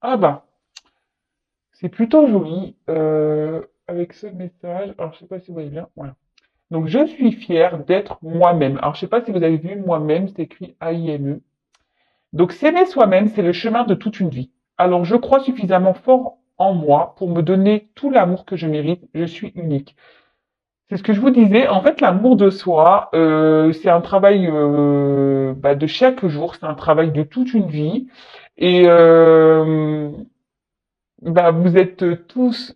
Ah bah, c'est plutôt joli avec ce message. Alors, je sais pas si vous voyez bien. Voilà. Donc, je suis fière d'être moi-même. Alors, je sais pas si vous avez vu moi-même, c'est écrit A-I-M-E. Donc, s'aimer soi-même, c'est le chemin de toute une vie. Alors, je crois suffisamment fort en moi pour me donner tout l'amour que je mérite. Je suis unique. C'est ce que je vous disais. En fait, l'amour de soi, c'est un travail de chaque jour. C'est un travail de toute une vie. Et vous êtes tous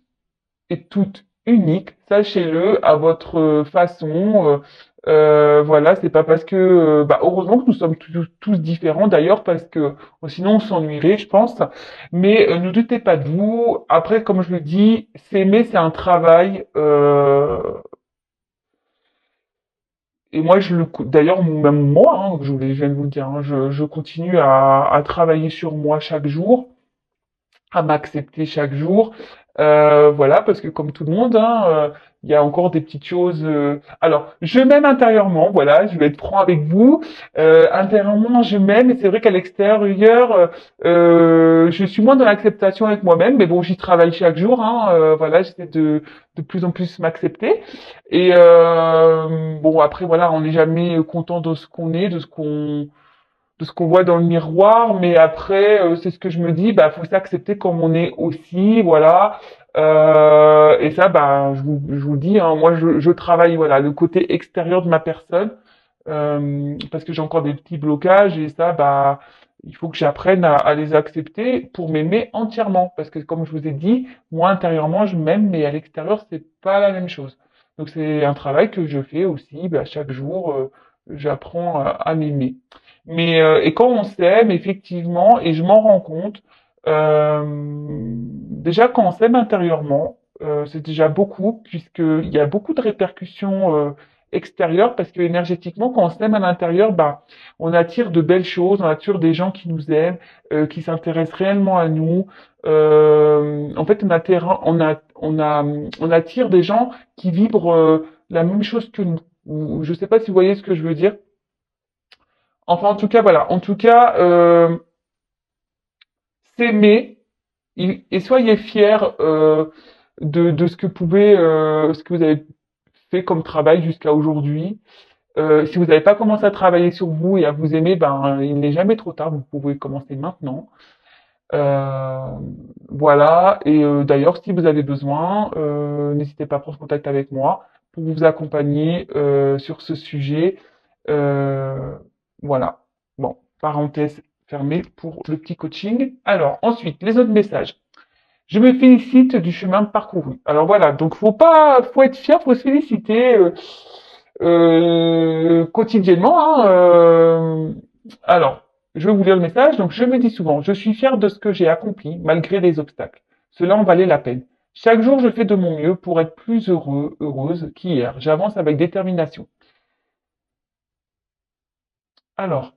et toutes uniques, sachez-le, à votre façon. Voilà, c'est pas parce que, heureusement que nous sommes tous différents d'ailleurs, parce que sinon on s'ennuierait, je pense. Mais ne doutez pas de vous. Après, comme je le dis, s'aimer, c'est un travail. Et moi, d'ailleurs, même moi, hein, je viens de vous le dire, hein, je continue à travailler sur moi chaque jour, à m'accepter chaque jour. Voilà, parce que comme tout le monde, hein, il y a encore des petites choses. Alors, je m'aime intérieurement, voilà, je vais être franc avec vous. Intérieurement, je m'aime, et c'est vrai qu'à l'extérieur, je suis moins dans l'acceptation avec moi-même, mais bon, j'y travaille chaque jour. Hein, voilà, j'essaie de plus en plus m'accepter. Et bon, après, voilà, on n'est jamais content de ce qu'on est, de ce qu'on voit dans le miroir, mais après, c'est ce que je me dis, faut s'accepter comme on est aussi, voilà. Et ça, je vous dis, hein, moi, je travaille, voilà, le côté extérieur de ma personne, parce que j'ai encore des petits blocages, et ça, il faut que j'apprenne à les accepter pour m'aimer entièrement, parce que comme je vous ai dit, moi, intérieurement, je m'aime, mais à l'extérieur, c'est pas la même chose. Donc, c'est un travail que je fais aussi, chaque jour, j'apprends à m'aimer. Mais et quand on s'aime, effectivement, et je m'en rends compte, déjà quand on s'aime intérieurement, c'est déjà beaucoup, puisqu'il y a beaucoup de répercussions extérieures, parce que énergétiquement, quand on s'aime à l'intérieur, on attire de belles choses, on attire des gens qui nous aiment, qui s'intéressent réellement à nous. En fait, on attire des gens qui vibrent la même chose que nous. Je ne sais pas si vous voyez ce que je veux dire. Enfin, en tout cas, voilà. En tout cas, s'aimer et soyez fiers de ce que vous avez fait comme travail jusqu'à aujourd'hui. Si vous n'avez pas commencé à travailler sur vous et à vous aimer, il n'est jamais trop tard. Vous pouvez commencer maintenant. Euh, voilà. Et d'ailleurs, si vous avez besoin, n'hésitez pas à prendre contact avec moi pour vous accompagner sur ce sujet. Euh, voilà. Bon, parenthèse fermée pour le petit coaching. Alors, ensuite, les autres messages. Je me félicite du chemin parcouru. Alors voilà, donc faut être fier, faut se féliciter quotidiennement. Hein, alors, je vais vous lire le message. Donc, je me dis souvent, je suis fier de ce que j'ai accompli malgré les obstacles. Cela en valait la peine. Chaque jour, je fais de mon mieux pour être plus heureuse qu'hier. J'avance avec détermination. Alors,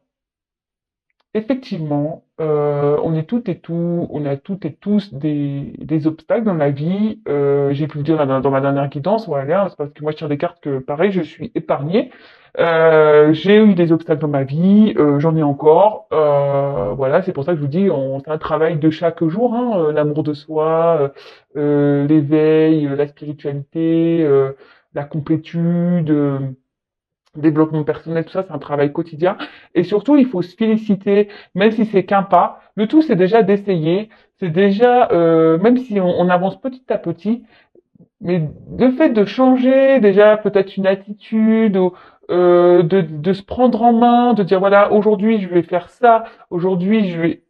effectivement, on a toutes et tous des obstacles dans la vie. J'ai pu le dire dans ma dernière guidance, voilà, c'est parce que moi je tire des cartes que pareil, je suis épargnée. J'ai eu des obstacles dans ma vie, j'en ai encore. Voilà, c'est pour ça que je vous dis, c'est un travail de chaque jour, hein, l'amour de soi, l'éveil, la spiritualité, la complétude. Développement personnel, tout ça, c'est un travail quotidien. Et surtout, il faut se féliciter, même si c'est qu'un pas. Le tout, c'est déjà d'essayer. C'est déjà, même si on avance petit à petit, mais le fait de changer déjà peut-être une attitude, ou de se prendre en main, de dire voilà, aujourd'hui je vais faire ça, aujourd'hui je vais,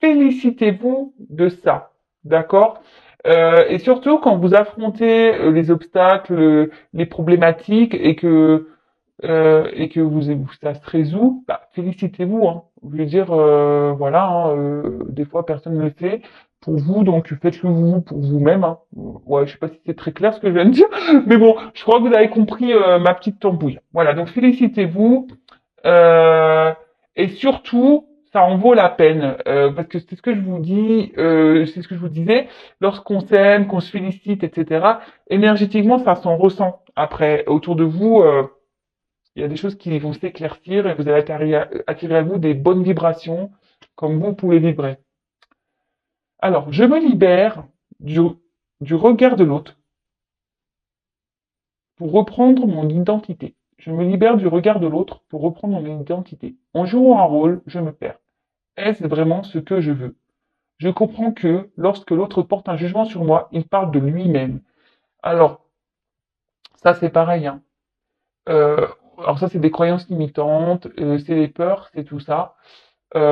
félicitez-vous de ça, d'accord? Et surtout quand vous affrontez les obstacles, les problématiques et que ça se résout, félicitez-vous. Hein. Je veux dire, voilà, hein, des fois personne ne le fait pour vous, donc faites-le vous pour vous-même. Hein. Ouais, je sais pas si c'est très clair ce que je viens de dire, mais bon, je crois que vous avez compris ma petite tambouille. Voilà, donc félicitez-vous euh, et surtout, ça en vaut la peine parce que c'est ce que je vous dis, c'est ce que je vous disais, lorsqu'on s'aime, qu'on se félicite, etc. Énergétiquement, ça s'en ressent. Après, autour de vous. Il y a des choses qui vont s'éclaircir et vous allez attirer à vous des bonnes vibrations comme vous pouvez vibrer. Alors, je me libère du, du regard de l'autre pour reprendre mon identité. Je me libère du regard de l'autre pour reprendre mon identité. En jouant un rôle, je me perds. Est-ce vraiment ce que je veux? Je comprends que lorsque l'autre porte un jugement sur moi, il parle de lui-même. Alors, ça c'est pareil, hein. Euh, alors ça c'est des croyances limitantes, c'est les peurs, c'est tout ça.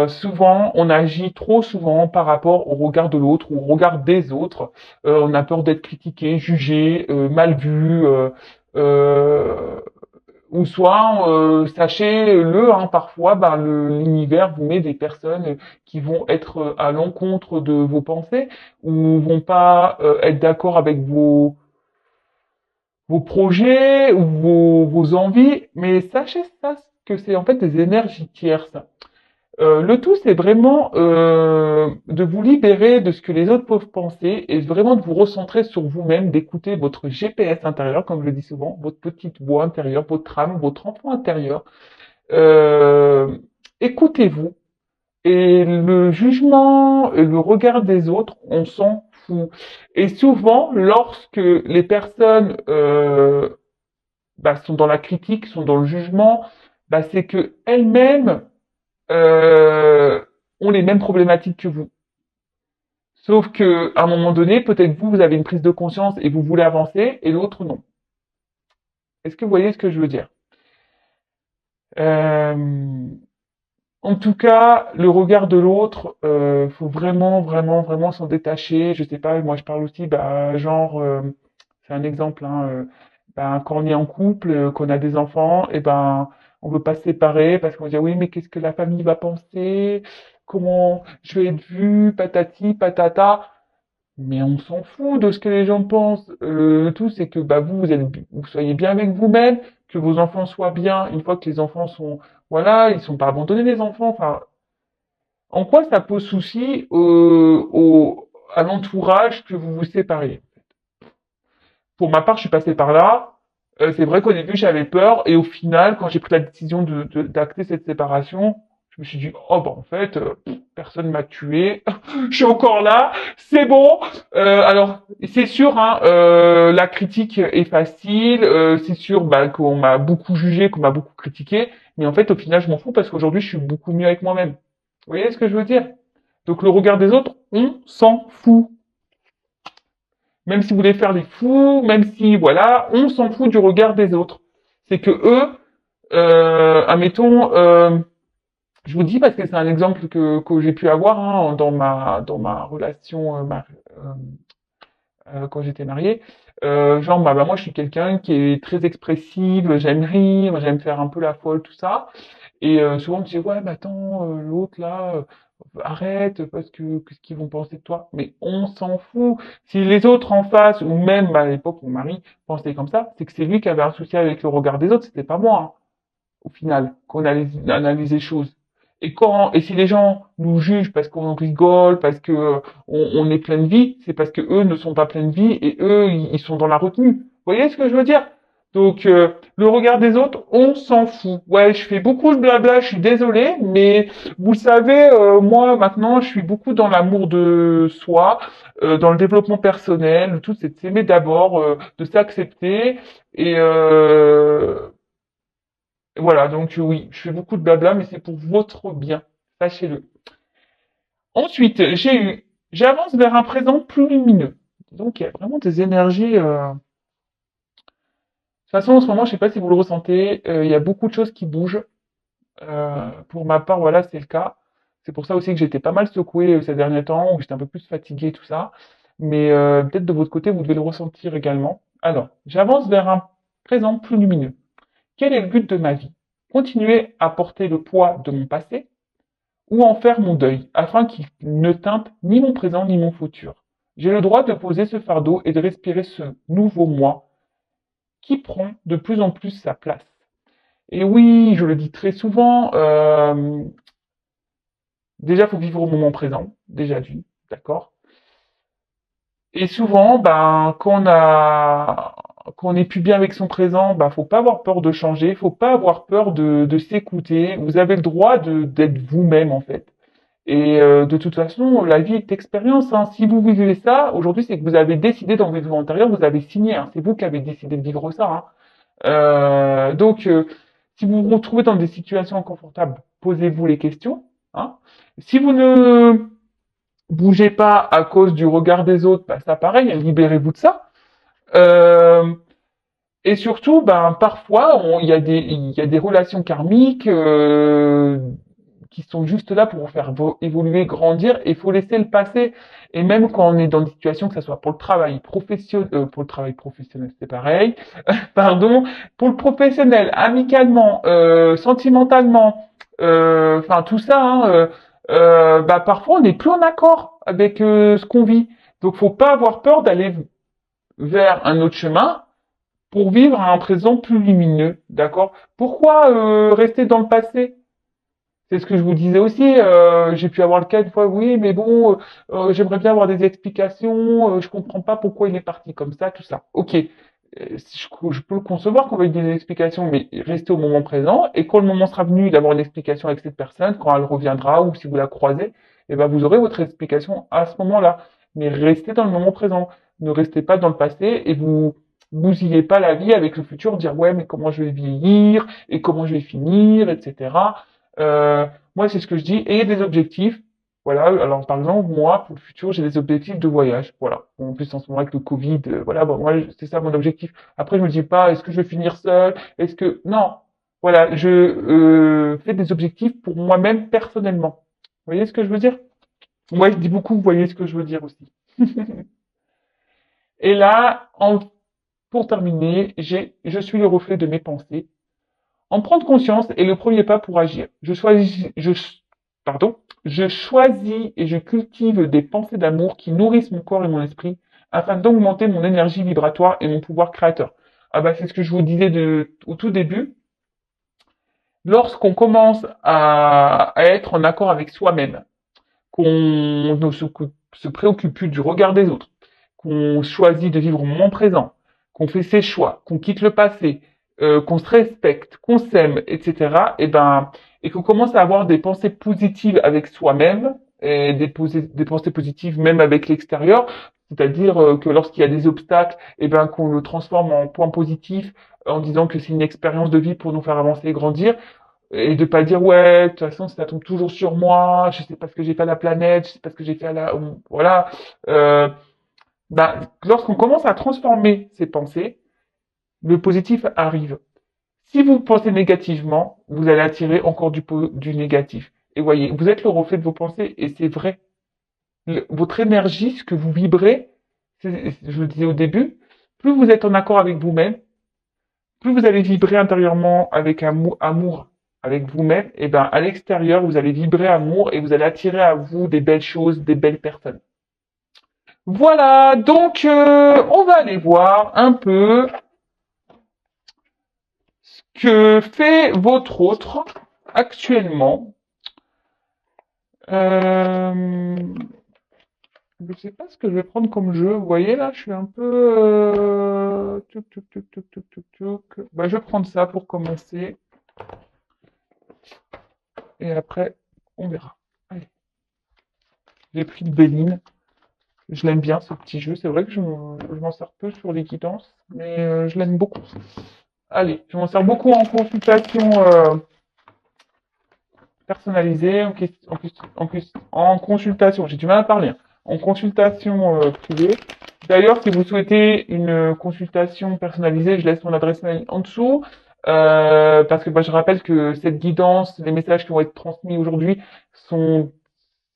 Souvent, on agit trop souvent par rapport au regard de l'autre ou au regard des autres. On a peur d'être critiqué, jugé, mal vu, euh, ou soit, sachez-le, hein, parfois, ben, l'univers vous met des personnes qui vont être à l'encontre de vos pensées ou vont pas être d'accord avec vos projets ou vos envies. Mais sachez ça, que c'est en fait des énergies tierces. Le tout, c'est vraiment de vous libérer de ce que les autres peuvent penser et vraiment de vous recentrer sur vous-même, d'écouter votre GPS intérieur, comme je le dis souvent, votre petite voix intérieure, votre âme, votre enfant intérieur. Euh, Écoutez-vous. Et le jugement, et le regard des autres, on s'en fout. Et souvent, lorsque les personnes bah, sont dans la critique, sont dans le jugement, bah, c'est que elles-mêmes euh, ont les mêmes problématiques que vous. Sauf que à un moment donné, peut-être vous, vous avez une prise de conscience et vous voulez avancer, et l'autre non. Est-ce que vous voyez ce que je veux dire? Euh, En tout cas, le regard de l'autre, faut vraiment, vraiment, vraiment s'en détacher. Je sais pas, moi je parle aussi, bah, genre, c'est un exemple, hein, ben, quand on est en couple, qu'on a des enfants, et ben, on veut pas se séparer parce qu'on se dit oui, mais qu'est-ce que la famille va penser? Comment je vais être vue? Patati, patata. Mais on s'en fout de ce que les gens pensent. Le tout, c'est que bah, vous soyez bien avec vous-même, que vos enfants soient bien. Une fois que les enfants sont, voilà, ils sont pas abandonnés les enfants. Enfin, en quoi ça pose souci à l'entourage que vous vous sépariez? Pour ma part, je suis passé par là. C'est vrai qu'au début, j'avais peur, et au final, quand j'ai pris la décision d'acter cette séparation, je me suis dit, oh bah en fait, personne m'a tué, je suis encore là, c'est bon. Alors, c'est sûr, hein, la critique est facile, c'est sûr bah, qu'on m'a beaucoup jugé, qu'on m'a beaucoup critiqué, mais en fait, au final, je m'en fous parce qu'aujourd'hui, je suis beaucoup mieux avec moi-même. Vous voyez ce que je veux dire? Donc, le regard des autres, on s'en fout. Même si vous voulez faire les fous, même si, voilà, on s'en fout du regard des autres. C'est que eux, admettons, je vous dis parce que c'est un exemple que j'ai pu avoir hein, dans ma relation quand j'étais mariée. Genre, bah, moi, je suis quelqu'un qui est très expressive, j'aime rire, j'aime faire un peu la folle, tout ça. Et souvent, on me dit, ouais, mais attends, l'autre là, arrête, parce que qu'est-ce qu'ils vont penser de toi? Mais on s'en fout. Si les autres en face, ou même à l'époque, mon mari pensait comme ça, c'est que c'est lui qui avait un souci avec le regard des autres, c'était pas moi, hein, au final, qu'on analyse les choses. Et si les gens nous jugent parce qu'on rigole, parce que on est plein de vie, c'est parce que eux ne sont pas pleins de vie et eux, ils sont dans la retenue. Vous voyez ce que je veux dire? Donc, le regard des autres, on s'en fout. Ouais, je fais beaucoup de blabla, je suis désolé, mais vous le savez, moi maintenant, je suis beaucoup dans l'amour de soi, dans le développement personnel. Le tout, c'est de s'aimer d'abord, de s'accepter et voilà, donc oui, je fais beaucoup de blabla, mais c'est pour votre bien, sachez-le. Ensuite, j'avance vers un présent plus lumineux. Donc il y a vraiment des énergies. De toute façon, en ce moment, je sais pas si vous le ressentez, il y a beaucoup de choses qui bougent. Pour ma part, voilà, c'est le cas. C'est pour ça aussi que j'étais pas mal secoué ces derniers temps, où j'étais un peu plus fatigué et tout ça. Mais peut-être de votre côté, vous devez le ressentir également. Alors, j'avance vers un présent plus lumineux. Quel est le but de ma vie? Continuer à porter le poids de mon passé ou en faire mon deuil, afin qu'il ne teinte ni mon présent ni mon futur. J'ai le droit de poser ce fardeau et de respirer ce nouveau moi qui prend de plus en plus sa place. Et oui, je le dis très souvent, déjà, il faut vivre au moment présent, déjà d'une, d'accord? Et souvent, ben, quand on n'est plus bien avec son présent, ben, faut pas avoir peur de changer, faut pas avoir peur de s'écouter. Vous avez le droit d'être vous-même, en fait. Et de toute façon, la vie est expérience. Hein. Si vous vivez ça, aujourd'hui, c'est que vous avez décidé dans votre vie antérieure, vous avez signé. Hein. C'est vous qui avez décidé de vivre ça. Hein. Donc, si vous vous retrouvez dans des situations inconfortables, posez-vous les questions. Hein. Si vous ne bougez pas à cause du regard des autres, bah, ça pareil, libérez-vous de ça. Euh, et surtout, ben, parfois, il y a des relations karmiques qui sont juste là pour vous faire évoluer, grandir, et il faut laisser le passé. Et même quand on est dans des situations, que ce soit pour le travail professionnel, c'est pareil, pardon, pour le professionnel, amicalement, sentimentalement, enfin tout ça, hein, bah parfois on n'est plus en accord avec ce qu'on vit. Donc faut pas avoir peur d'aller vers un autre chemin pour vivre un présent plus lumineux, d'accord? Pourquoi rester dans le passé? C'est ce que je vous disais aussi. J'ai pu avoir le cas une fois, oui, mais bon, j'aimerais bien avoir des explications. Je comprends pas pourquoi il est parti comme ça, tout ça. Ok, je peux le concevoir qu'on veuille des explications, mais restez au moment présent. Et quand le moment sera venu d'avoir une explication avec cette personne, quand elle reviendra ou si vous la croisez, eh ben vous aurez votre explication à ce moment-là. Mais restez dans le moment présent. Ne restez pas dans le passé et vous bousillez pas la vie avec le futur, dire ouais, mais comment je vais vieillir et comment je vais finir, etc. Moi, c'est ce que je dis. Ayez des objectifs. Voilà. Alors, par exemple, moi, pour le futur, j'ai des objectifs de voyage. Voilà. En plus, en ce moment, avec le Covid, voilà. Bon, moi, c'est ça mon objectif. Après, je me dis pas, est-ce que je vais finir seul? Est-ce que, non. Voilà. Je fais des objectifs pour moi-même personnellement. Vous voyez ce que je veux dire? Moi, je dis beaucoup, vous voyez ce que je veux dire aussi. Et là, pour terminer, je suis le reflet de mes pensées. En prendre conscience est le premier pas pour agir. Pardon, je choisis et je cultive des pensées d'amour qui nourrissent mon corps et mon esprit afin d'augmenter mon énergie vibratoire et mon pouvoir créateur. Ah bah, c'est ce que je vous disais au tout début. Lorsqu'on commence à être en accord avec soi-même, qu'on ne se préoccupe plus du regard des autres, qu'on choisit de vivre au moment présent, qu'on fait ses choix, qu'on quitte le passé, qu'on se respecte, qu'on s'aime, etc. Et qu'on commence à avoir des pensées positives avec soi-même et des pensées positives même avec l'extérieur. C'est-à-dire que lorsqu'il y a des obstacles, qu'on le transforme en point positif en disant que c'est une expérience de vie pour nous faire avancer et grandir et de pas dire ouais de toute façon ça tombe toujours sur moi, je sais pas ce que j'ai fait à la planète, je sais pas ce que j'ai fait à la voilà. euh, Lorsqu'on commence à transformer ces pensées, le positif arrive. Si vous pensez négativement, vous allez attirer encore du négatif. Et voyez, vous êtes le reflet de vos pensées et c'est vrai. Votre énergie, ce que vous vibrez, je le disais au début, plus vous êtes en accord avec vous-même, plus vous allez vibrer intérieurement avec amour avec vous-même, et ben à l'extérieur, vous allez vibrer amour et vous allez attirer à vous des belles choses, des belles personnes. Voilà, donc on va aller voir un peu ce que fait votre autre actuellement. Euh, je ne sais pas ce que je vais prendre comme jeu. Vous voyez là, je suis un peu... tuc, tuc, tuc, tuc, tuc, tuc, tuc. Bah, je vais prendre ça pour commencer. Et après, on verra. Allez. J'ai pris le Béline. Je l'aime bien ce petit jeu. C'est vrai que je m'en sers peu sur les guidances, mais je l'aime beaucoup. Allez, je m'en sers beaucoup en consultation personnalisée, en consultation. J'ai du mal à parler. Hein. En consultation privée. D'ailleurs, si vous souhaitez une consultation personnalisée, je laisse mon adresse mail en dessous. Parce que je rappelle que cette guidance, les messages qui vont être transmis aujourd'hui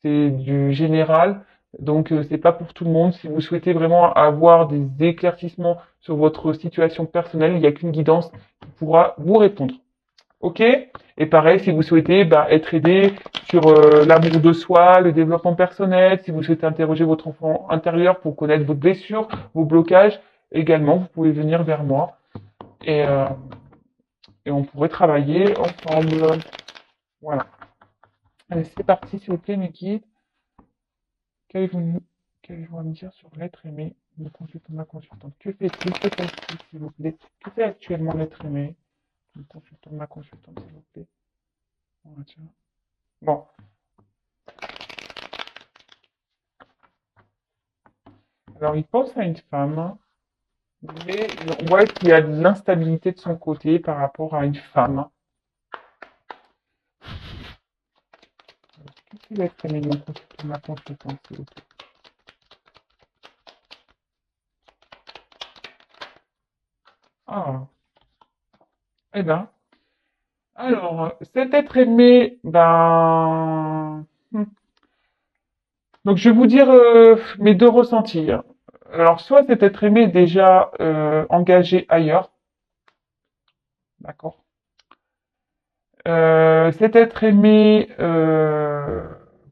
c'est du général, donc c'est pas pour tout le monde. Si vous souhaitez vraiment avoir des éclaircissements sur votre situation personnelle, il n'y a qu'une guidance qui pourra vous répondre. Ok? Et pareil, si vous souhaitez être aidé sur l'amour de soi, le développement personnel, si vous souhaitez interroger votre enfant intérieur pour connaître vos blessures, vos blocages, également, vous pouvez venir vers moi et, euh, et on pourrait travailler ensemble. Voilà. Allez, c'est parti, s'il vous plaît, mes guides. Qu'avez-vous qu'avez-vous à me dire sur l'être aimé, le consultant, ma consultante? Que fait-il? Que fait-il, s'il vous plaît? Que fait actuellement l'être aimé, le consultant, ma consultante, s'il vous plaît? Voilà, tiens. Bon. Alors, il pense à une femme, mais on voit qu'il y a de l'instabilité de son côté par rapport à une femme. Qu'est-ce qui va être aimé de ma consultance, s'il vous plaît? Ah, eh ben, alors, cet être aimé, donc je vais vous dire mes deux ressentis, hein. Alors, soit cet être aimé est déjà engagé ailleurs, d'accord? Cet être aimé,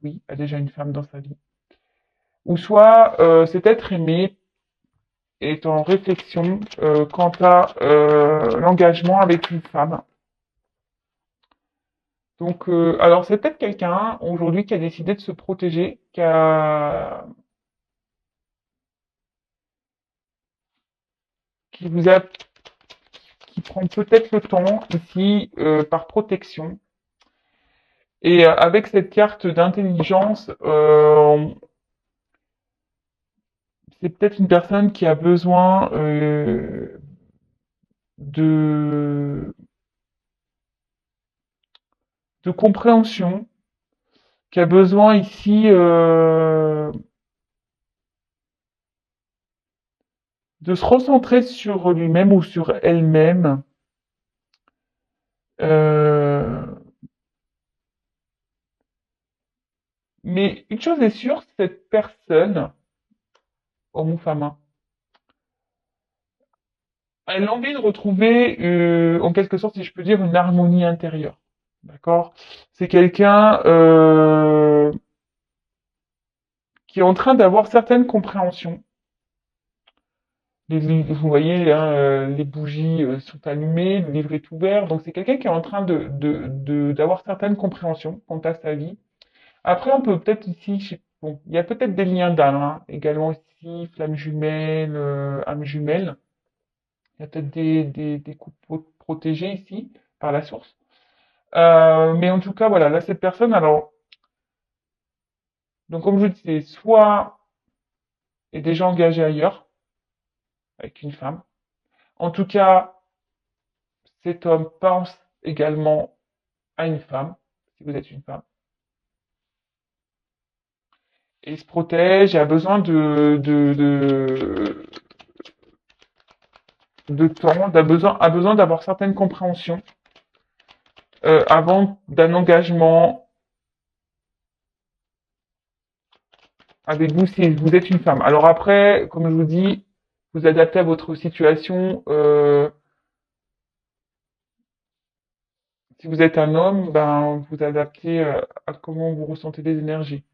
oui, a déjà une femme dans sa vie. Ou soit cet être aimé est en réflexion quant à l'engagement avec une femme. Donc, alors c'est peut-être quelqu'un aujourd'hui qui a décidé de se protéger, qui vous a, qui prend peut-être le temps ici par protection. Et avec cette carte d'intelligence, c'est peut-être une personne qui a besoin de, de compréhension, qui a besoin ici de se recentrer sur lui-même ou sur elle-même. Euh, mais une chose est sûre, cette personne, homme ou femme, hein, elle a envie de retrouver, en quelque sorte, si je peux dire, une harmonie intérieure. D'accord? C'est quelqu'un qui est en train d'avoir certaines compréhensions. Vous voyez, hein, les bougies sont allumées, le livre est ouvert. Donc c'est quelqu'un qui est en train d'avoir certaines compréhensions quant à sa vie. Après, on peut peut-être ici, bon, il y a peut-être des liens d'âme, hein, également ici, flamme jumelle, âme jumelle. Il y a peut-être des couples protégés ici par la source. Mais en tout cas, voilà, là, cette personne, alors, donc comme je disais, soit est déjà engagée ailleurs, avec une femme. En tout cas, cet homme pense également à une femme, si vous êtes une femme, et il se protège et a besoin de temps, a besoin d'avoir certaines compréhensions avant d'un engagement avec vous si vous êtes une femme. Alors après, comme je vous dis, vous adaptez à votre situation. Si vous êtes un homme, ben vous adaptez à comment vous ressentez les énergies.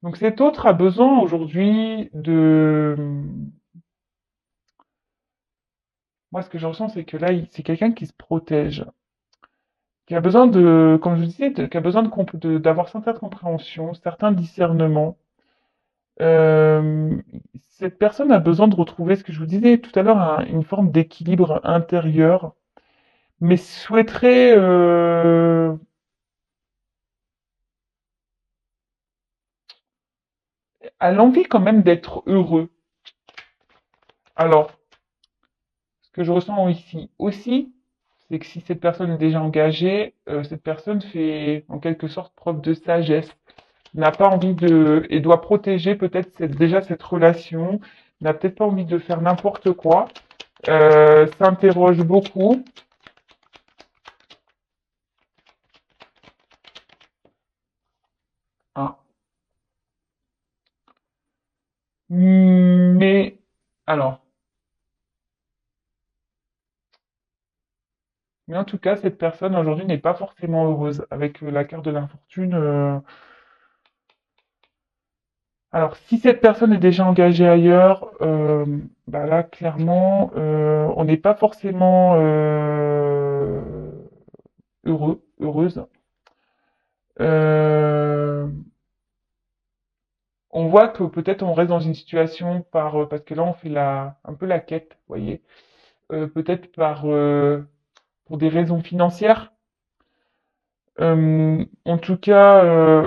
Donc cet autre a besoin aujourd'hui de... Moi, ce que je ressens, c'est que là, c'est quelqu'un qui se protège, qui a besoin de, comme je vous disais, qui a besoin d'avoir certaines compréhensions, certains discernements. Euh, cette personne a besoin de retrouver ce que je vous disais tout à l'heure, une forme d'équilibre intérieur, mais souhaiterait, a l'envie quand même d'être heureux. Alors, ce que je ressens ici aussi, c'est que si cette personne est déjà engagée, cette personne fait en quelque sorte preuve de sagesse, n'a pas envie de, et doit protéger peut-être déjà cette relation, n'a peut-être pas envie de faire n'importe quoi, s'interroge beaucoup. Hein. Mais, alors, mais en tout cas, cette personne aujourd'hui n'est pas forcément heureuse avec la carte de l'infortune. Alors, si cette personne est déjà engagée ailleurs, bah là, clairement, on n'est pas forcément heureuse. Euh, on voit que peut-être on reste dans une situation parce que là, on fait un peu la quête, vous voyez, peut-être pour des raisons financières. En tout cas,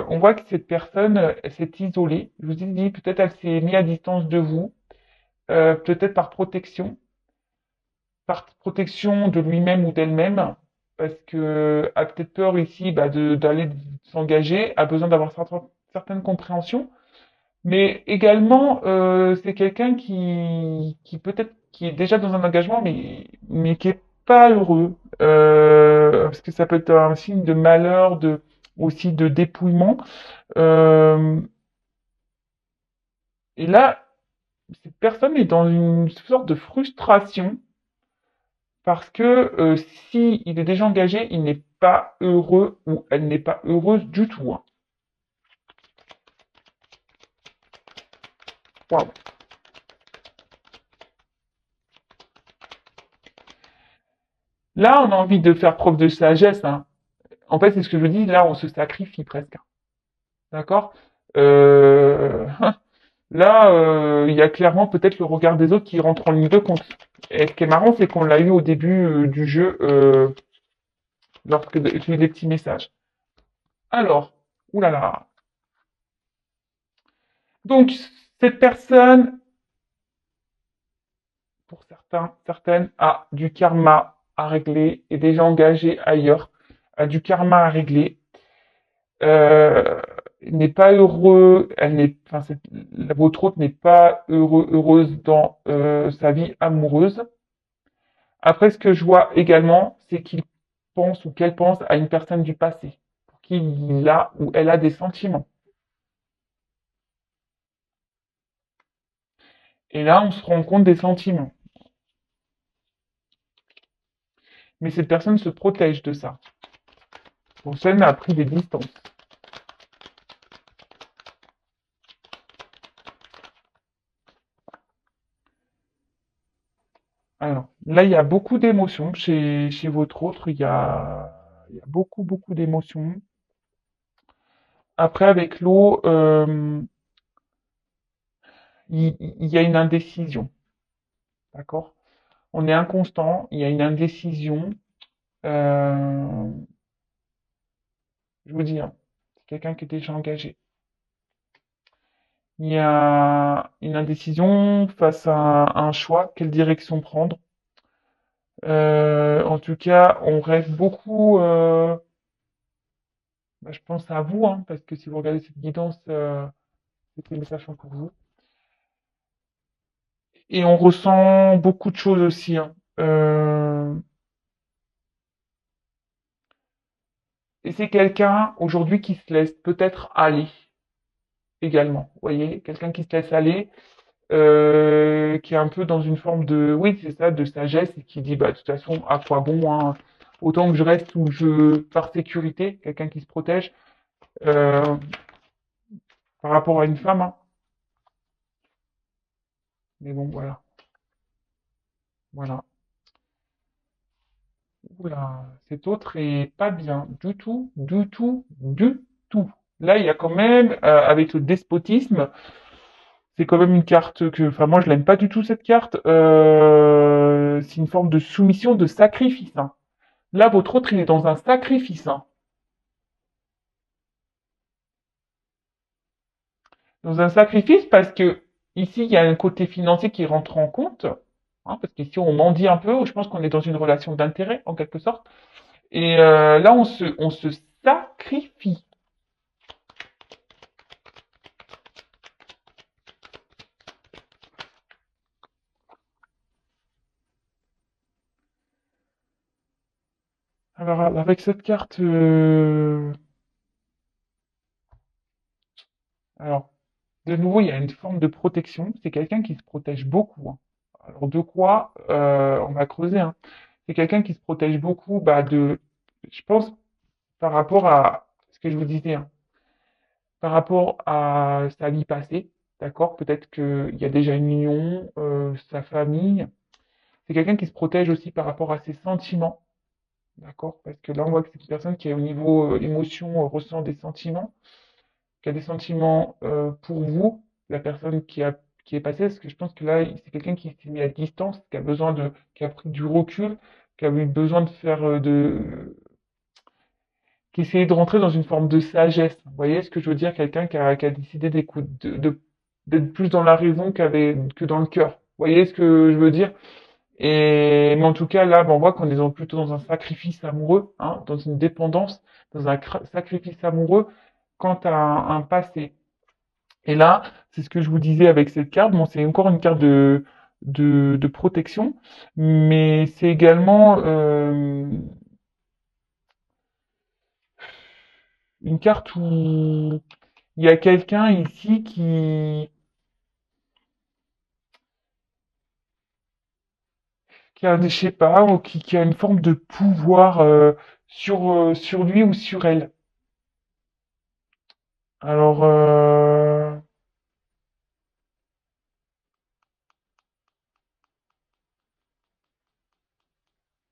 on voit que cette personne, elle s'est isolée. Je vous ai dit, peut-être elle s'est mise à distance de vous, peut-être par protection de lui-même ou d'elle-même, parce que a peut-être peur ici bah, d'aller s'engager, a besoin d'avoir certaines compréhensions, mais également c'est quelqu'un qui peut-être qui est déjà dans un engagement, mais qui est pas heureux, parce que ça peut être un signe de malheur, de aussi de dépouillement. Euh, et là, cette personne est dans une sorte de frustration parce que si il est déjà engagé, il n'est pas heureux ou elle n'est pas heureuse du tout, hein. Waouh. Là, on a envie de faire preuve de sagesse, hein. En fait, c'est ce que je dis, là, on se sacrifie presque, hein. D'accord. Euh, Là, il y a clairement peut-être le regard des autres qui rentre en ligne de compte. Et ce qui est marrant, c'est qu'on l'a eu au début du jeu, lorsque j'ai eu des petits messages. Alors, oulala. Donc, cette personne, pour certains, certaines, a du karma à régler, est déjà engagée ailleurs, a du karma à régler, euh, n'est pas heureux, votre hôte n'est pas heureuse dans sa vie amoureuse. Après, ce que je vois également, c'est qu'il pense ou qu'elle pense à une personne du passé, pour qui il a ou elle a des sentiments. Et là, on se rend compte des sentiments. Mais cette personne se protège de ça. Pour ça, elle a pris des distances. Alors, là, il y a beaucoup d'émotions chez votre autre. Il y a beaucoup, beaucoup d'émotions. Après, avec l'eau, il y a une indécision. D'accord? On est inconstant, il y a une indécision. Euh, je vous dis, hein, c'est quelqu'un qui est déjà engagé. Il y a une indécision face à un choix, quelle direction prendre. En tout cas, on rêve beaucoup, bah, je pense à vous, hein, parce que si vous regardez cette guidance, c'est des messages sont pour vous. Et on ressent beaucoup de choses aussi, hein. Et c'est quelqu'un aujourd'hui qui se laisse peut-être aller également. Vous voyez, quelqu'un qui se laisse aller, qui est un peu dans une forme de, oui, c'est ça, de sagesse et qui dit, bah, de toute façon, à quoi bon, hein, autant que je reste où je, par sécurité, quelqu'un qui se protège, euh, par rapport à une femme, hein. Mais bon, voilà, voilà. Oula, cet autre est pas bien du tout, du tout, du tout. Là, il y a quand même, avec le despotisme, c'est quand même une carte que, enfin, moi, je l'aime pas du tout cette carte. C'est une forme de soumission, de sacrifice, hein. Là, votre autre, il est dans un sacrifice, hein. Dans un sacrifice parce que ici, il y a un côté financier qui rentre en compte, hein, parce qu'ici, on mendie un peu. Je pense qu'on est dans une relation d'intérêt, en quelque sorte. Et là, on se sacrifie. Alors, avec cette carte, alors, de nouveau, il y a une forme de protection. C'est quelqu'un qui se protège beaucoup, hein. Alors, de quoi? On va creuser, hein. C'est quelqu'un qui se protège beaucoup, bah, je pense, par rapport à ce que je vous disais, hein, par rapport à sa vie passée, d'accord? Peut-être qu'il y a déjà une union, sa famille. C'est quelqu'un qui se protège aussi par rapport à ses sentiments, d'accord? Parce que là, on voit que c'est une personne qui, au niveau émotion, ressent des sentiments, qui a des sentiments pour vous, la personne qui est passée, parce que je pense que là, c'est quelqu'un qui s'est mis à distance, qui a besoin qui a pris du recul, qui a eu besoin de faire qui essayait de rentrer dans une forme de sagesse. Vous voyez ce que je veux dire? Quelqu'un qui a décidé d'être plus dans la raison que dans le cœur. Vous voyez ce que je veux dire? Mais en tout cas, là, ben, on voit qu'on est plutôt dans un sacrifice amoureux, hein, dans une dépendance, dans un sacrifice amoureux quant à un passé. Et là, c'est ce que je vous disais avec cette carte. Bon, c'est encore une carte de protection, mais c'est également une carte où il y a quelqu'un ici qui a, je sais pas, ou qui a une forme de pouvoir sur lui ou sur elle. Alors,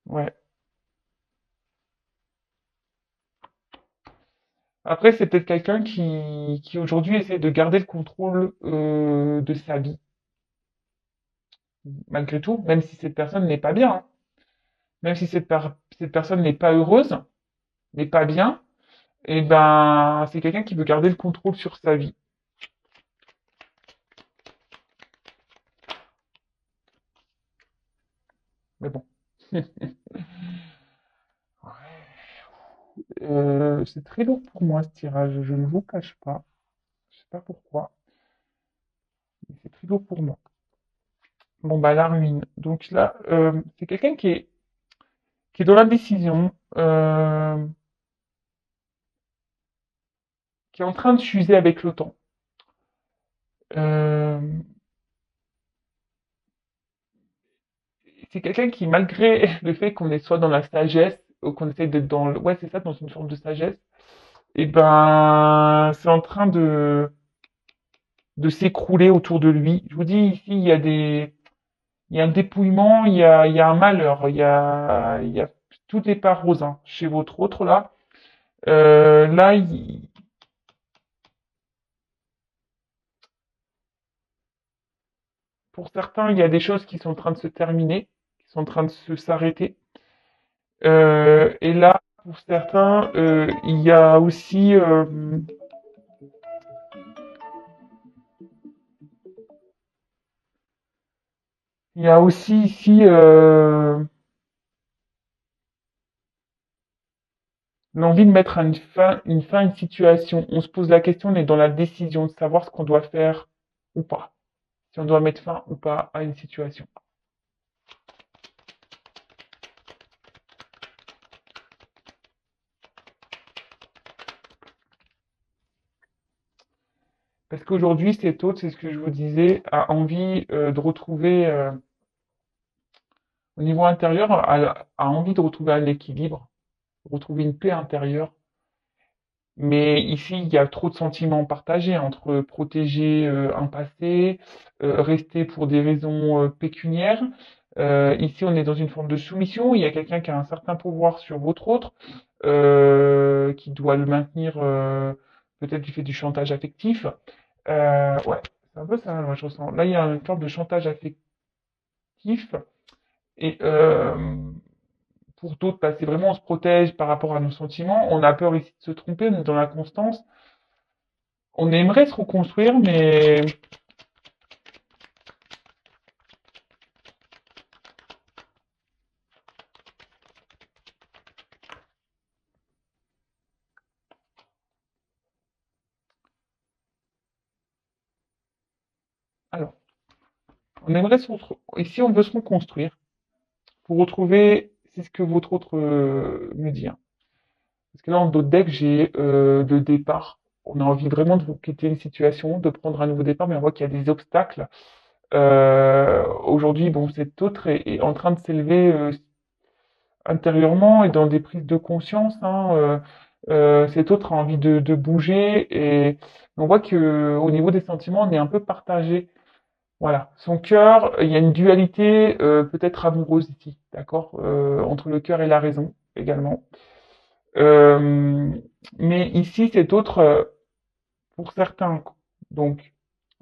ouais. Après, c'est peut-être quelqu'un qui aujourd'hui essaie de garder le contrôle de sa vie, malgré tout, même si cette personne n'est pas bien, hein. Même si cette personne n'est pas heureuse, n'est pas bien, et ben, c'est quelqu'un qui veut garder le contrôle sur sa vie. Mais bon. C'est très lourd pour moi ce tirage, je ne vous cache pas. Je sais pas pourquoi, mais c'est très lourd pour moi. Bon, bah, la ruine. Donc là, c'est quelqu'un qui est dans l'indécision, qui est en train de s'user avec le temps. Euh, c'est quelqu'un qui, malgré le fait qu'on est soit dans la sagesse, ou qu'on essaie d'être dans ouais, c'est ça, dans une forme de sagesse, et ben, c'est en train de s'écrouler autour de lui. Je vous dis, ici, il y a un dépouillement, il y a un malheur, il y a, tout n'est pas rose, hein, chez votre autre, là. Là, pour certains, il y a des choses qui sont en train de se terminer, qui sont en train de s'arrêter. Et là, pour certains, il y a aussi ici l'envie de mettre une fin à une situation. On se pose la question, on est dans la décision de savoir ce qu'on doit faire ou pas. Si on doit mettre fin ou pas à une situation. Parce qu'aujourd'hui, cet autre, c'est ce que je vous disais, a envie de retrouver, au niveau intérieur, a envie de retrouver un équilibre, retrouver une paix intérieure. Mais ici, il y a trop de sentiments partagés entre protéger un passé, rester pour des raisons pécuniaires. Ici, on est dans une forme de soumission. Il y a quelqu'un qui a un certain pouvoir sur votre autre, qui doit le maintenir, peut-être du fait du chantage affectif. Ouais, c'est un peu ça, moi, je ressens. Là, il y a une forme de chantage affectif. Et pour d'autres, bah, c'est vraiment on se protège par rapport à nos sentiments. On a peur ici de se tromper, on est dans l'inconstance. On aimerait se reconstruire, mais alors, on aimerait ici on veut se reconstruire pour retrouver, c'est ce que votre autre me dit, hein. Parce que là, dans d'autres decks, j'ai le départ. On a envie vraiment de vous quitter une situation, de prendre un nouveau départ, mais on voit qu'il y a des obstacles. Aujourd'hui, bon, cet autre est en train de s'élever intérieurement et dans des prises de conscience, hein, cet autre a envie de bouger et on voit que au niveau des sentiments, on est un peu partagé. Voilà, son cœur, il y a une dualité peut-être amoureuse ici, d'accord, entre le cœur et la raison également. Euh, mais ici, cet autre, pour certains, donc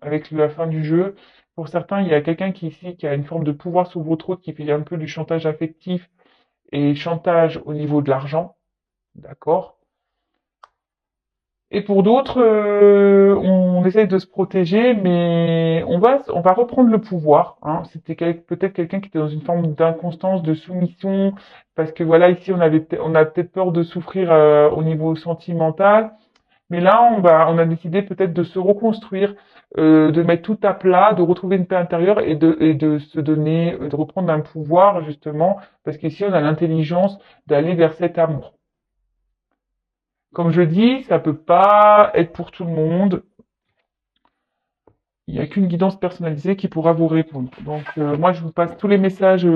avec la fin du jeu, pour certains, il y a quelqu'un qui ici qui a une forme de pouvoir sur votre autre, qui fait un peu du chantage affectif et chantage au niveau de l'argent, d'accord? Et pour d'autres, on essaye de se protéger, mais on va reprendre le pouvoir. Hein. C'était peut-être quelqu'un qui était dans une forme d'inconstance, de soumission, parce que voilà, ici on a peut-être peur de souffrir au niveau sentimental. Mais là, on a décidé peut-être de se reconstruire, de mettre tout à plat, de retrouver une paix intérieure et de se donner, de reprendre un pouvoir justement, parce qu'ici on a l'intelligence d'aller vers cet amour. Comme je dis, ça peut pas être pour tout le monde. Il n'y a qu'une guidance personnalisée qui pourra vous répondre. Donc moi, je vous passe tous les messages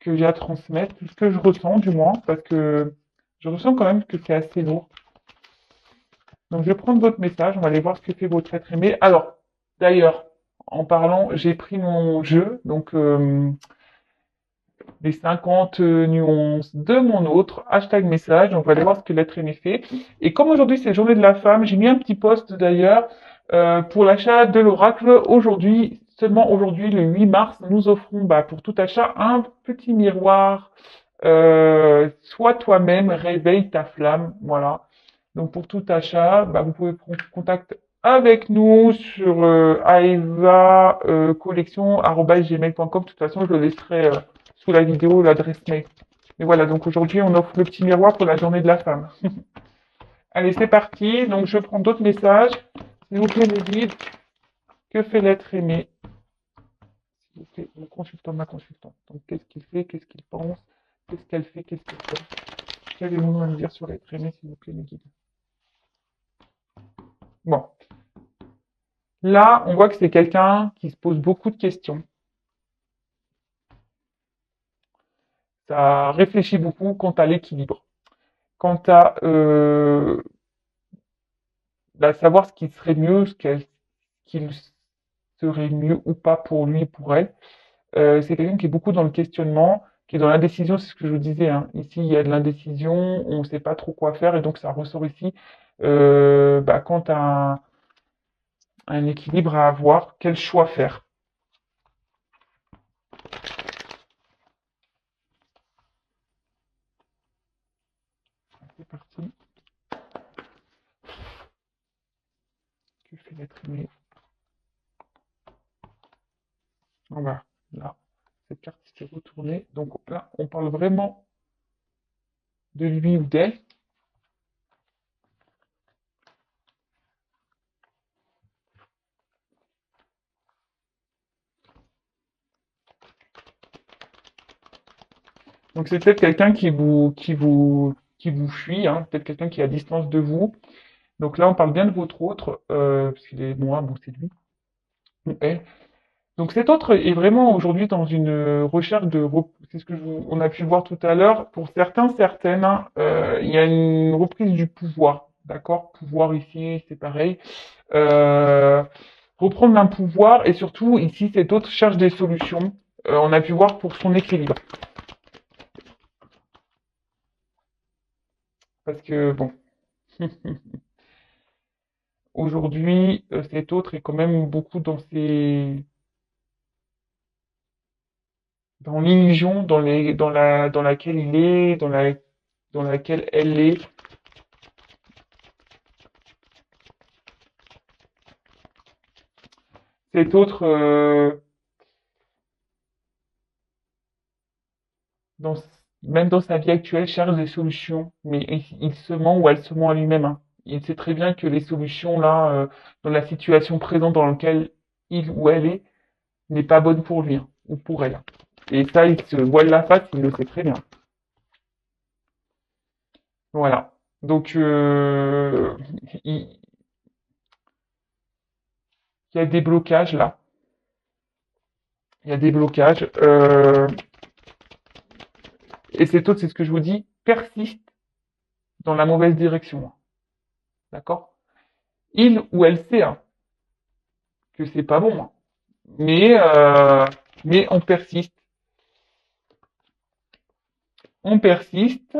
que j'ai à transmettre, tout ce que je ressens du moins, parce que je ressens quand même que c'est assez lourd. Donc je vais prendre votre message, on va aller voir ce que fait votre être aimé. Alors, d'ailleurs, en parlant, j'ai pris mon jeu, donc les 50 nuances de mon autre, hashtag message, on va aller voir ce que l'être aimé fait. Et comme aujourd'hui c'est journée de la femme, j'ai mis un petit post d'ailleurs pour l'achat de l'oracle. Aujourd'hui, seulement aujourd'hui, le 8 mars, nous offrons pour tout achat un petit miroir. Sois toi-même, réveille ta flamme, voilà. Donc pour tout achat, vous pouvez prendre contact avec nous sur aeva collection@gmail.com. De toute façon, je le laisserai sous la vidéo l'adresse mail. Et voilà, donc aujourd'hui, on offre le petit miroir pour la journée de la femme. Allez, c'est parti. Donc je prends d'autres messages. S'il vous plaît, les guides. Que fait l'être aimé? S'il vous plaît, mon consultant, ma consultante. Donc qu'est-ce qu'il fait? Qu'est-ce qu'il pense? Qu'est-ce qu'elle fait? Qu'est-ce qu'elle fait? Qu'avez-vous à me dire sur l'être aimé, s'il vous plaît, les guides? Bon. Là, on voit que c'est quelqu'un qui se pose beaucoup de questions. Ça réfléchit beaucoup quant à l'équilibre, quant à savoir ce qui serait mieux, qu'il serait mieux ou pas pour lui, pour elle. C'est quelqu'un qui est beaucoup dans le questionnement, qui est dans l'indécision, c'est ce que je vous disais. Hein. Ici, il y a de l'indécision, on ne sait pas trop quoi faire, et donc ça ressort ici quant à un équilibre à avoir, quel choix faire. C'est parti. Que fait l'être aimé? On va là. Cette carte s'est retournée. Donc là, on parle vraiment de lui ou d'elle. Donc c'est peut-être quelqu'un qui vous fuit, hein, peut-être quelqu'un qui est à distance de vous. Donc là, on parle bien de votre autre, parce qu'il est moi, bon, c'est lui ou elle. Donc cet autre est vraiment aujourd'hui dans une recherche c'est ce que on a pu le voir tout à l'heure. Pour certains, certaines, hein, il y a une reprise du pouvoir, d'accord? Pouvoir ici, c'est pareil. Euh, Reprendre un pouvoir et surtout ici, cet autre cherche des solutions. On a pu voir pour son équilibre. Parce que bon, aujourd'hui, cet autre est quand même beaucoup dans l'illusion dans laquelle il est, dans laquelle elle est. Cet autre, dans, même dans sa vie actuelle, cherche des solutions, mais il se ment ou elle se ment à lui-même. Hein. Il sait très bien que les solutions là, dans la situation présente dans laquelle il ou elle est, n'est pas bonne pour lui hein, ou pour elle. Et ça, il se voile la face, il le sait très bien. Voilà. Donc, il y a des blocages là. Il y a des blocages. Et cet autre, c'est ce que je vous dis, persiste dans la mauvaise direction. D'accord? Il ou elle sait hein, que c'est pas bon. Hein. Mais on persiste. On persiste.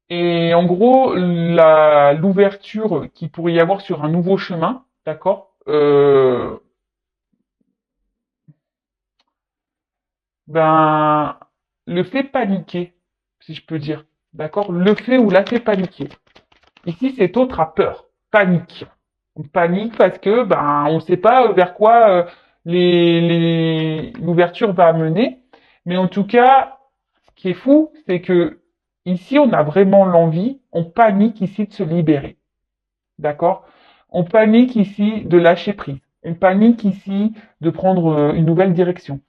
Et en gros, l'ouverture qu'il pourrait y avoir sur un nouveau chemin, d'accord, ben, le fait paniquer. si je peux dire. D'accord? Le fait ou la fait paniquer. Ici, cet autre a peur, panique. On panique parce que ben on ne sait pas vers quoi l'ouverture va mener. Mais en tout cas, ce qui est fou, c'est que ici, on a vraiment l'envie, on panique ici de se libérer. D'accord? On panique ici de lâcher prise. On panique ici de prendre une nouvelle direction.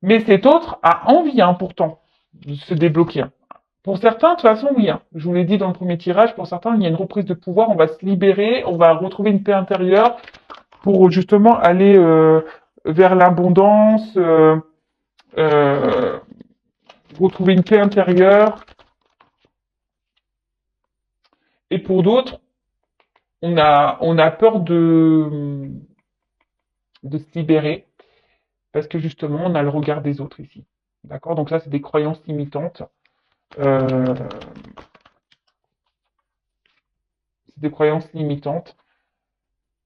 Mais cet autre a envie, hein, pourtant, de se débloquer. Pour certains, de toute façon, oui, hein. Je vous l'ai dit dans le premier tirage, pour certains, il y a une reprise de pouvoir, on va se libérer, on va retrouver une paix intérieure pour justement aller vers l'abondance, euh, retrouver une paix intérieure. Et pour d'autres, on a peur de se libérer parce que justement, on a le regard des autres ici. D'accord? Donc ça, c'est des croyances limitantes. Euh, c'est des croyances limitantes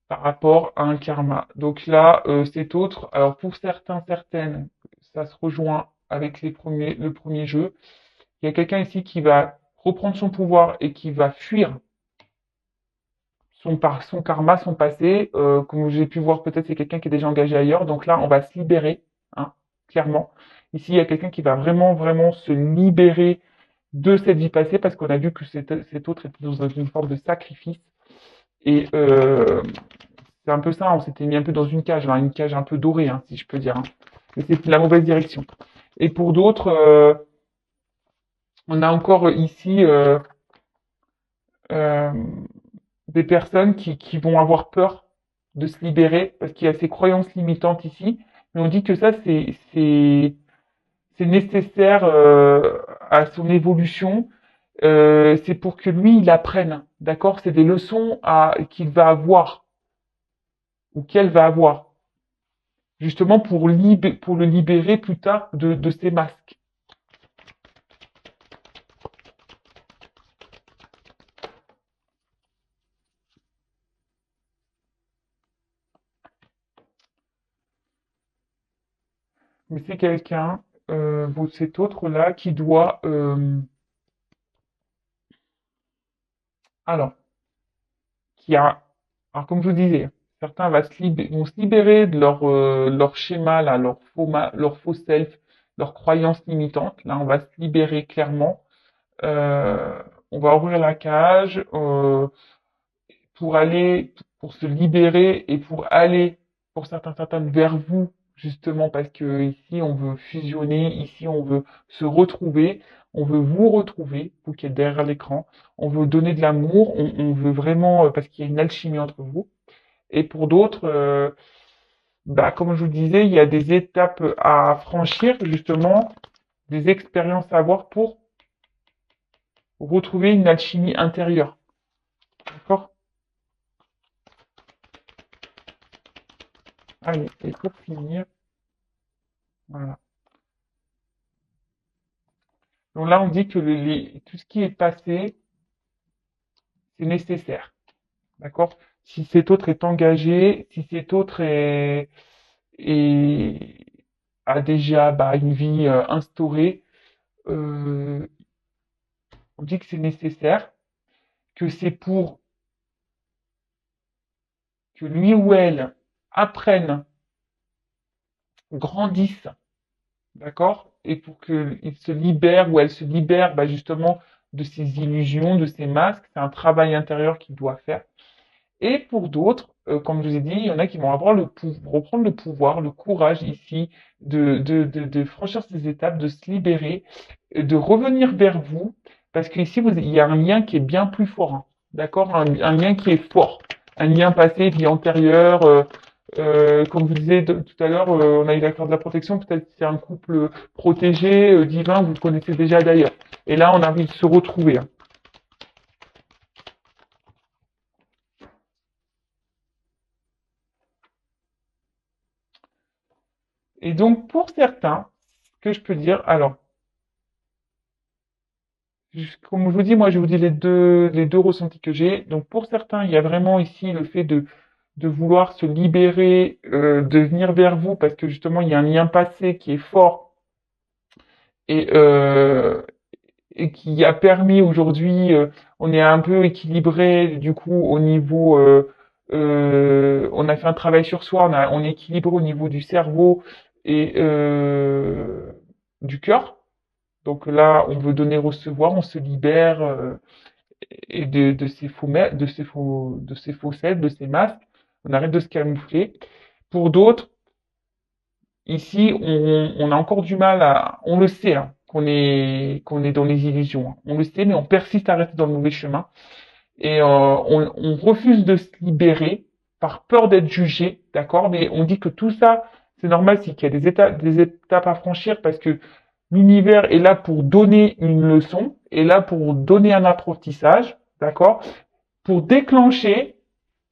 par rapport à un karma. Donc là, c'est autre. Alors pour certains, certaines, ça se rejoint avec le premier jeu. Il y a quelqu'un ici qui va reprendre son pouvoir et qui va fuir son karma, son passé. Comme j'ai pu voir, peut-être c'est quelqu'un qui est déjà engagé ailleurs. Donc là, on va se libérer, hein, clairement. Ici, il y a quelqu'un qui va vraiment, vraiment se libérer de cette vie passée parce qu'on a vu que cet autre était dans une forme de sacrifice. Et c'est un peu ça, on s'était mis un peu dans une cage un peu dorée, hein, si je peux dire. Hein. Mais c'est la mauvaise direction. Et pour d'autres, on a encore ici euh, des personnes qui vont avoir peur de se libérer parce qu'il y a ces croyances limitantes ici. Mais on dit que ça, c'est nécessaire à son évolution. C'est pour que lui, il apprenne. D'accord? C'est des leçons qu'il va avoir ou qu'elle va avoir. Justement pour le libérer plus tard de ses masques. Mais c'est quelqu'un, cet autre-là, qui doit... alors, qui a... Alors, comme je vous disais, certains vont se libérer de leur schéma, là, leur faux self, leurs croyances limitantes. Là, on va se libérer clairement. On va ouvrir la cage. Pour aller, pour se libérer et pour aller, pour certains, certaines, vers vous, justement, parce que ici, on veut fusionner, ici, on veut se retrouver, on veut vous retrouver, vous qui êtes derrière l'écran, on veut donner de l'amour, on veut vraiment, parce qu'il y a une alchimie entre vous. Et pour d'autres, bah, comme je vous disais, il y a des étapes à franchir, justement, des expériences à avoir pour retrouver une alchimie intérieure. D'accord? Allez, et pour finir, voilà. Donc là, on dit que tout ce qui est passé, c'est nécessaire. D'accord? Si cet autre est engagé, si cet autre est- a déjà bah, une vie instaurée, euh, on dit que c'est nécessaire, que c'est pour que lui ou elle apprenne, grandisse, d'accord? Et pour qu'il se libère ou elle se libère bah, justement de ses illusions, de ses masques. C'est un travail intérieur qu'il doit faire. Et pour d'autres, comme je vous ai dit, il y en a qui vont avoir reprendre le pouvoir, le courage ici de franchir ces étapes, de se libérer, de revenir vers vous, parce qu'ici, il y a un lien qui est bien plus fort, hein. D'accord? Un lien qui est fort, un lien passé, vie antérieure. Comme je vous disais tout à l'heure, on a eu l'accord de la protection, peut-être c'est un couple protégé, divin, vous le connaissez déjà d'ailleurs. Et là, on a envie de se retrouver. Hein. Et donc, pour certains, ce que je peux dire, alors, comme je vous dis, moi, je vous dis les deux ressentis que j'ai. Donc, pour certains, il y a vraiment ici le fait de vouloir se libérer, de venir vers vous, parce que justement, il y a un lien passé qui est fort et, euh, et qui a permis aujourd'hui, on est un peu équilibré du coup au niveau, on a fait un travail sur soi, on est équilibré au niveau du cerveau et du cœur. Donc là, on veut donner, recevoir, on se libère et de ces de ces faussettes, de ces masques. On arrête de se camoufler. Pour d'autres, ici, on a encore du mal à, on le sait, hein, qu'on est dans les illusions, hein. On le sait, mais on persiste à rester dans le mauvais chemin et on refuse de se libérer par peur d'être jugé, d'accord? Mais on dit que tout ça, c'est normal, c'est qu'il y a des étapes à franchir parce que l'univers est là pour donner une leçon, est là pour donner un apprentissage, d'accord? Pour déclencher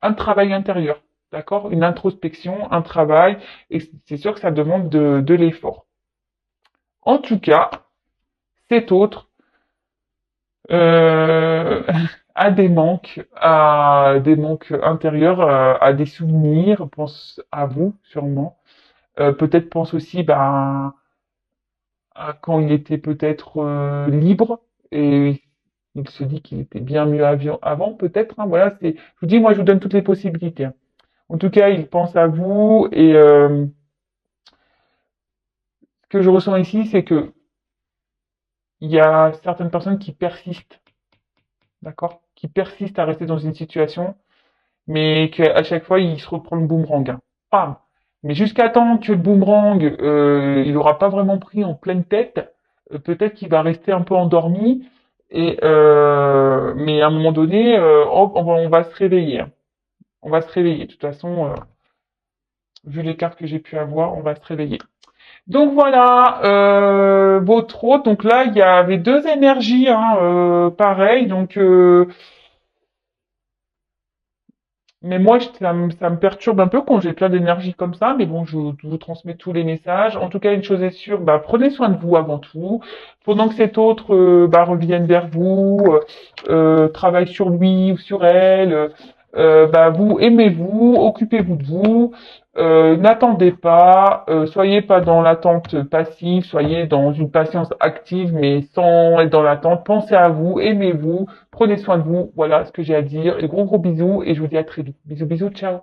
un travail intérieur, d'accord? Une introspection, un travail, et c'est sûr que ça demande de l'effort. En tout cas, cet autre euh, a des manques intérieurs, a des souvenirs, pense à vous sûrement. Peut-être pense aussi à quand il était peut-être libre et il se dit qu'il était bien mieux avant, peut-être, hein. Voilà, c'est. Je vous dis, moi, je vous donne toutes les possibilités, hein. En tout cas, il pense à vous et ce que je ressens ici, c'est que il y a certaines personnes qui persistent, d'accord? Qui persistent à rester dans une situation, mais qu'à chaque fois, il se reprend le boomerang, hein. Bam! Mais jusqu'à temps que le boomerang, il aura pas vraiment pris en pleine tête, peut-être qu'il va rester un peu endormi, et mais à un moment donné, hop, on va se réveiller, hein. On va se réveiller. De toute façon, vu les cartes que j'ai pu avoir, on va se réveiller. Donc voilà, votre hôte. Donc là, il y avait deux énergies, hein, pareil. Donc, mais moi, ça me perturbe un peu quand j'ai plein d'énergie comme ça. Mais bon, je vous transmets tous les messages. En tout cas, une chose est sûre, bah, prenez soin de vous avant tout. Pendant que cet autre bah, revienne vers vous, travaille sur lui ou sur elle. Bah, vous aimez-vous, occupez-vous de vous. N'attendez pas, soyez pas dans l'attente passive, soyez dans une patience active, mais sans être dans l'attente. Pensez à vous, aimez-vous. Prenez soin de vous. Voilà ce que j'ai à dire. Et gros bisous et je vous dis à très vite. Bisous, bisous, ciao.